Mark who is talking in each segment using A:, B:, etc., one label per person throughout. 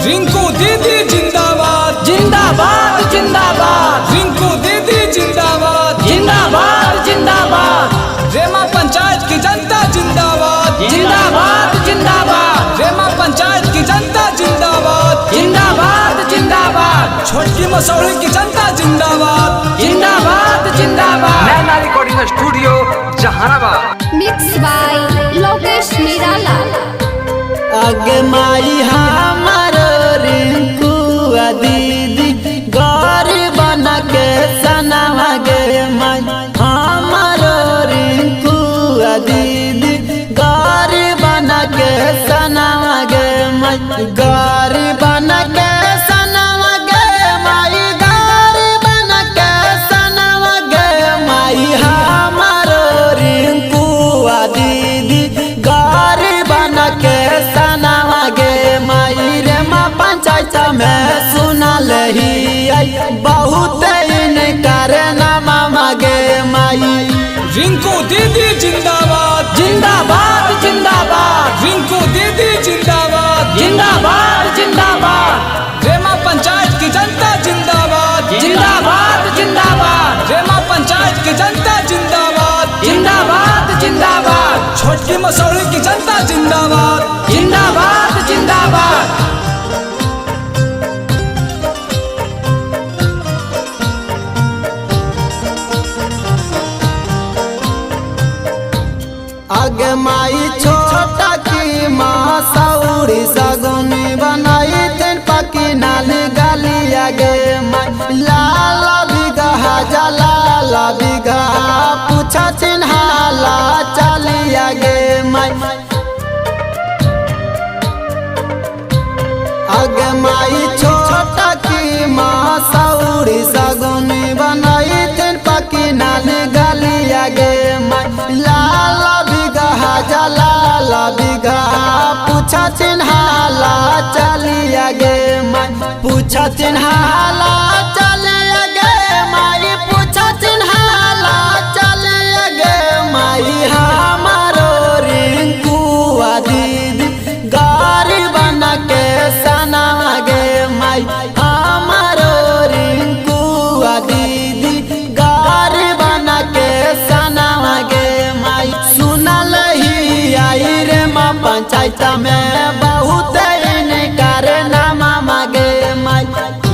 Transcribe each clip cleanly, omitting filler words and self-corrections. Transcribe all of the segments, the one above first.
A: रिंकू दीदी जिंदाबाद
B: जिंदाबाद जिंदाबाद।
A: रिंकू दीदी जिंदाबाद
B: जिंदाबाद जिंदाबाद।
A: रेमा पंचायत की जनता जिंदाबाद
B: जिंदाबाद जिंदाबाद।
A: रेमा पंचायत की जनता जिंदाबाद
B: जिंदाबाद जिंदाबाद।
A: छोटकी मसौड़ी की जनता जिंदाबाद
B: जिंदाबाद जिंदाबाद।
C: Naina recording studio Jahanabad.
D: Mix by Lokesh Nirala.
B: आगे माई हमार रिंकू दीदी गौरी बना के सनावा गे माई हमार रिंकू दीदी गौरी बना के सनावा गे माई गौरी बना के सनावा गे माई गौरी बना के सनावा गे माई हमार रिंकू दीदी गौरी बना के सनावा गे माई रे माँ पंचायत में सुना लही बहुत इनकार नामा मागे माई।
A: रिंकू दीदी जिंदाबाद
B: जिंदाबाद जिंदाबाद।
A: रिंकू दीदी जिंदाबाद
B: जिंदाबाद जिंदाबाद।
A: रेमा पंचायत की जनता जिंदाबाद
B: जिंदाबाद जिंदाबाद।
A: रेमा पंचायत की जनता जिंदाबाद
B: जिंदाबाद जिंदाबाद।
A: छोटकी मसौड़ी की जनता जिंदाबाद
B: जिंदाबाद जिंदाबाद। आगे माई छोटा की माँ सौड़ी सगुनी बनाई तेन पकी नाल गाली आगे माई लाला बिगा जलाला बिगा पूछा चिन्हाला चली आगे माई। आगे माई छोटा की माँ सौड़ी सगुनी बनाई तेन पकी नाल गाली आगे माई लाला जलाला बिगा पूछा चिन्हाला चली आगे माई पूछा चिन्हाला चली आगे माई पूछा चिन्हाला चली आगे माई हमारो रिंकू दीदी गारी बना के सना गे माई हमारो रिंकू दीदी गारी बना के सना गे माई। सुनल आई रे माँ पंचायत में बहुत इनकार नामा मागे माई।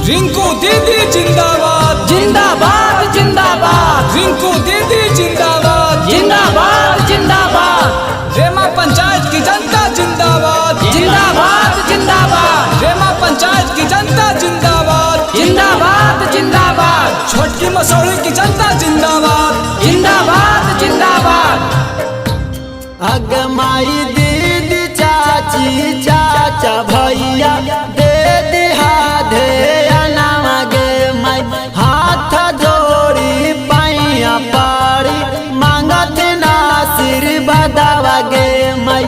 A: रिंकू दीदी जिंदाबाद
B: जिंदाबाद जिंदाबाद।
A: रिंकू दीदी जिंदाबाद
B: जिंदाबाद जिंदाबाद।
A: रेमा पंचायत की जनता जिंदाबाद
B: जिंदाबाद जिंदाबाद।
A: रेमा पंचायत की जनता जिंदाबाद
B: जिंदाबाद जिंदाबाद।
A: छोटकी मसौड़ी की जनता जिंदाबाद
B: जिंदाबाद जिंदाबाद। अग माई दीदी चाची चाचा भैया दे दिहा दे अनावा गे माई हाथ जोड़ी पैया पाड़ी मांगत ना सिर बदावा गे माई।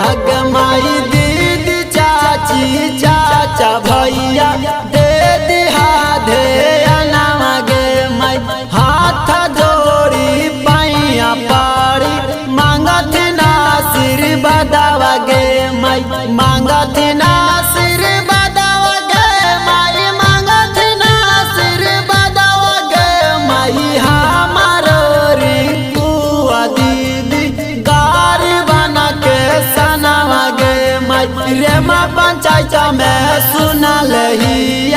B: अग माई दीदी चाची चाचा भैया दे दिहा दे अनावा गे माई हाथ जोड़ी पैया पाड़ी मांगत ना सिर बदावा गे माई मांगत ना सिर बदावा गे माई मांगत ना सिर बदावा गे माई हमारो रिंकू दीदी गारी बना के सनावा गे माई रे माँ पंचायत में सुना लही